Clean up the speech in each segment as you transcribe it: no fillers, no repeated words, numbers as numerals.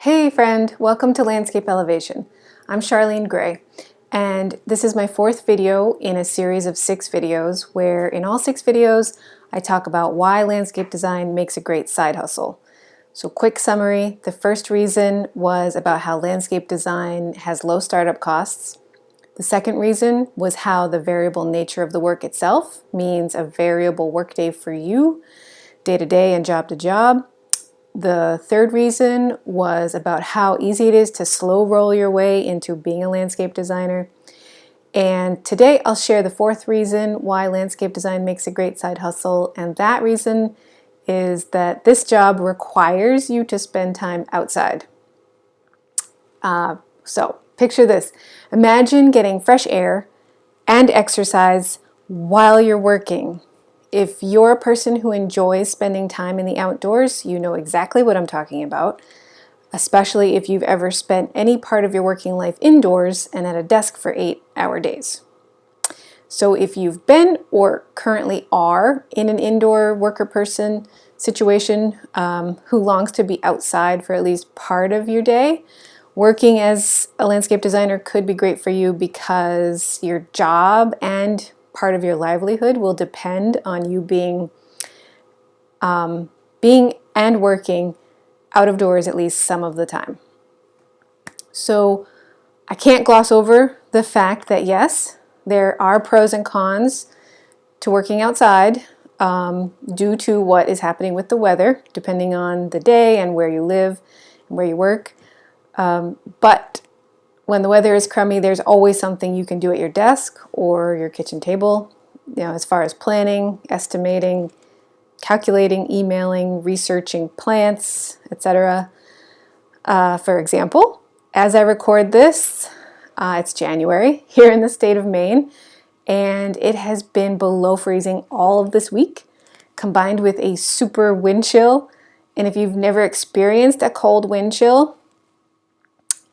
Hey friend, welcome to Landscape Elevation. I'm Charlene Gray, and this is my fourth video in a series of 6 videos where in all 6 videos I talk about why landscape design makes a great side hustle. So quick summary, the first reason was about how landscape design has low startup costs. The second reason was how the variable nature of the work itself means a variable workday for you, day to day and job to job. The third reason was about how easy it is to slow roll your way into being a landscape designer. And today I'll share the fourth reason why landscape design makes a great side hustle, and that reason is that this job requires you to spend time outside. So picture this. Imagine getting fresh air and exercise while you're working. If you're a person who enjoys spending time in the outdoors, you know exactly what I'm talking about, especially if you've ever spent any part of your working life indoors and at a desk for 8-hour days. So if you've been or currently are in an indoor worker person situation who longs to be outside for at least part of your day, working as a landscape designer could be great for you because your job and part of your livelihood will depend on you being and working out of doors at least some of the time. So I can't gloss over the fact that yes, there are pros and cons to working outside due to what is happening with the weather, depending on the day and where you live and where you work. But when the weather is crummy, there's always something you can do at your desk or your kitchen table, as far as planning, estimating, calculating, emailing, researching plants, etc. For example, as I record this, it's January here in the state of Maine, and it has been below freezing all of this week, combined with a super wind chill. And if you've never experienced a cold wind chill,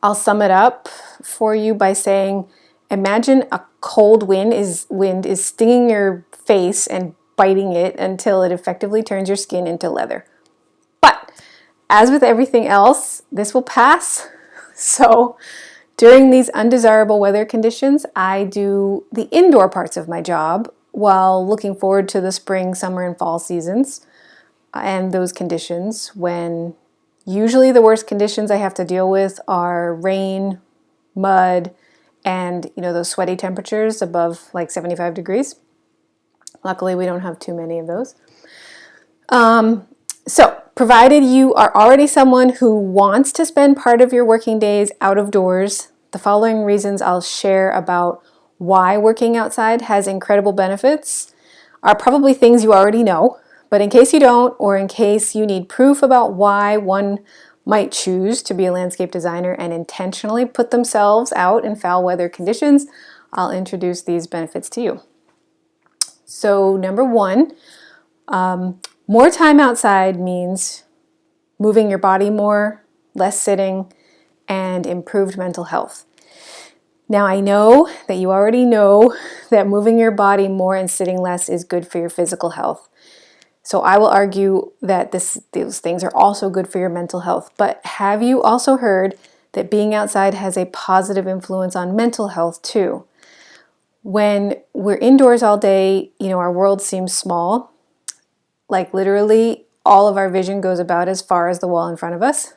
I'll sum it up for you by saying, imagine a cold wind is stinging your face and biting it until it effectively turns your skin into leather. But as with everything else, this will pass. So during these undesirable weather conditions, I do the indoor parts of my job while looking forward to the spring, summer, and fall seasons and those conditions when usually the worst conditions I have to deal with are rain, mud, and those sweaty temperatures above like 75 degrees. Luckily, we don't have too many of those. So, provided you are already someone who wants to spend part of your working days out of doors, the following reasons I'll share about why working outside has incredible benefits are probably things you already know. But in case you don't, or in case you need proof about why one might choose to be a landscape designer and intentionally put themselves out in foul weather conditions, I'll introduce these benefits to you. So number one, more time outside means moving your body more, less sitting, and improved mental health. Now I know that you already know that moving your body more and sitting less is good for your physical health. So I will argue that these things are also good for your mental health. But have you also heard that being outside has a positive influence on mental health too? When we're indoors all day, our world seems small. Like literally all of our vision goes about as far as the wall in front of us.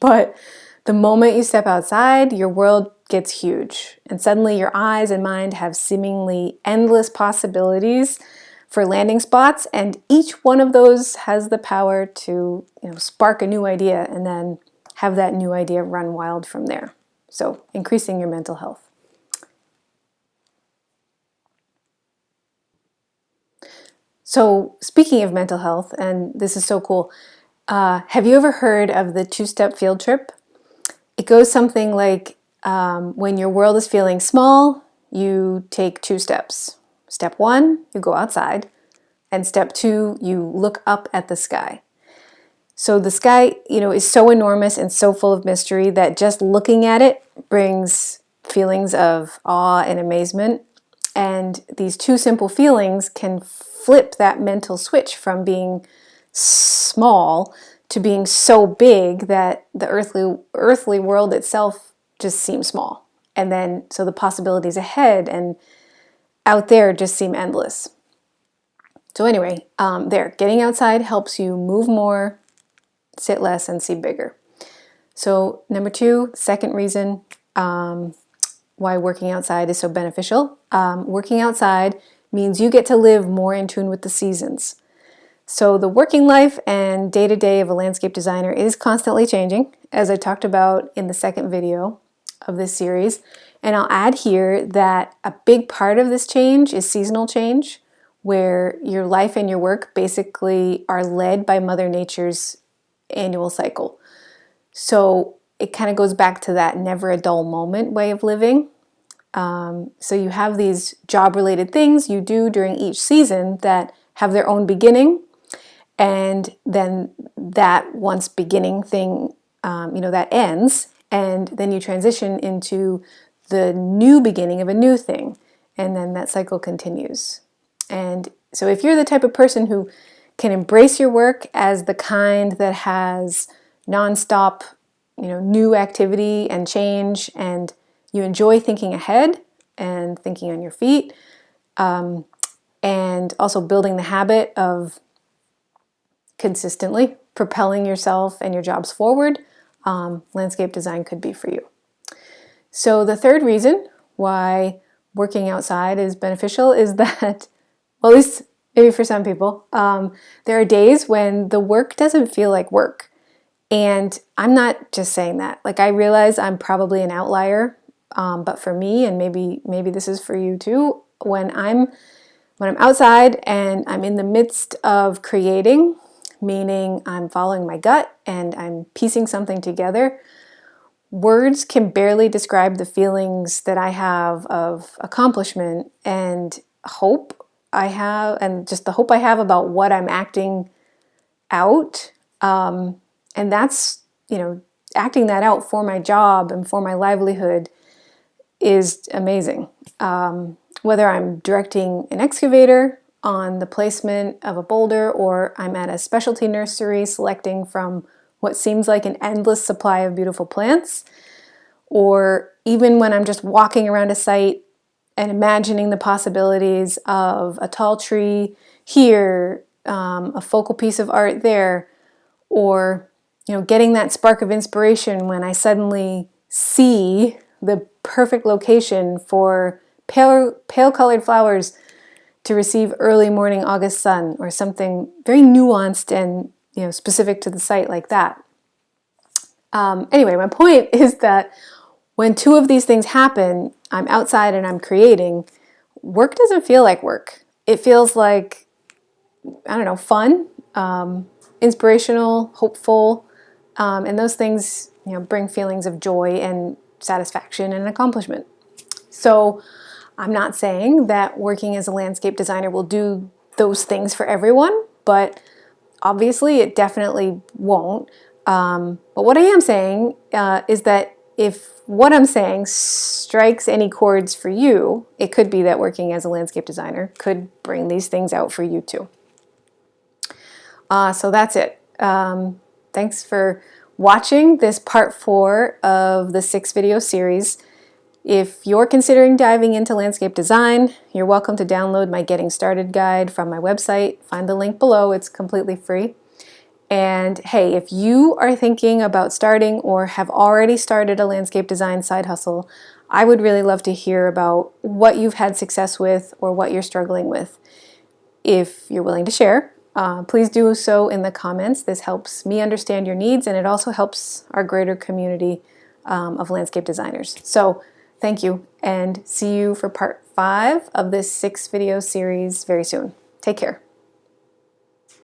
But the moment you step outside, your world gets huge. And suddenly your eyes and mind have seemingly endless possibilities for landing spots, and each one of those has the power to spark a new idea and then have that new idea run wild from there. So increasing your mental health. So speaking of mental health, and this is so cool, have you ever heard of the 2-step field trip? It goes something like when your world is feeling small, you take 2 steps. Step 1, you go outside. And step 2, you look up at the sky. So the sky, is so enormous and so full of mystery that just looking at it brings feelings of awe and amazement. And these 2 simple feelings can flip that mental switch from being small to being so big that the earthly world itself just seems small. And then, so the possibilities ahead and out there just seem endless. So anyway, getting outside helps you move more, sit less, and see bigger. So number 2, second reason why working outside is so beneficial. Working outside means you get to live more in tune with the seasons. So the working life and day-to-day of a landscape designer is constantly changing, as I talked about in the second video of this series. And I'll add here that a big part of this change is seasonal change, where your life and your work basically are led by Mother Nature's annual cycle. So it kind of goes back to that never a dull moment way of living. So you have these job-related things you do during each season that have their own beginning, and then that once beginning thing, that ends, and then you transition into the new beginning of a new thing, and then that cycle continues. And so if you're the type of person who can embrace your work as the kind that has nonstop, new activity and change, and you enjoy thinking ahead and thinking on your feet, and also building the habit of consistently propelling yourself and your jobs forward, landscape design could be for you. So the third reason why working outside is beneficial is that, well, at least maybe for some people, there are days when the work doesn't feel like work. And I'm not just saying that. Like, I realize I'm probably an outlier, but for me, and maybe this is for you too, when I'm outside and I'm in the midst of creating, meaning I'm following my gut and I'm piecing something together, words can barely describe the feelings that I have of accomplishment and hope I have, and just the hope I have about what I'm acting out. And that's, acting that out for my job and for my livelihood is amazing. Whether I'm directing an excavator on the placement of a boulder, or I'm at a specialty nursery selecting from what seems like an endless supply of beautiful plants, or even when I'm just walking around a site and imagining the possibilities of a tall tree here, a focal piece of art there, or getting that spark of inspiration when I suddenly see the perfect location for pale colored flowers to receive early morning August sun, or something very nuanced and specific to the site like that. Anyway, my point is that when two of these things happen, I'm outside and I'm creating, work doesn't feel like work. It feels like, I don't know, fun, inspirational, hopeful, and those things bring feelings of joy and satisfaction and accomplishment. So I'm not saying that working as a landscape designer will do those things for everyone, but obviously it definitely won't. But what I am saying is that if what I'm saying strikes any chords for you, it could be that working as a landscape designer could bring these things out for you too. So that's it. Thanks for watching this part 4 of the 6-video series. If you're considering diving into landscape design, you're welcome to download my Getting Started guide from my website. Find the link below, it's completely free. And hey, if you are thinking about starting or have already started a landscape design side hustle, I would really love to hear about what you've had success with or what you're struggling with. If you're willing to share, please do so in the comments. This helps me understand your needs, and it also helps our greater community of landscape designers. So thank you, and see you for part 5 of this 6-video series very soon. Take care.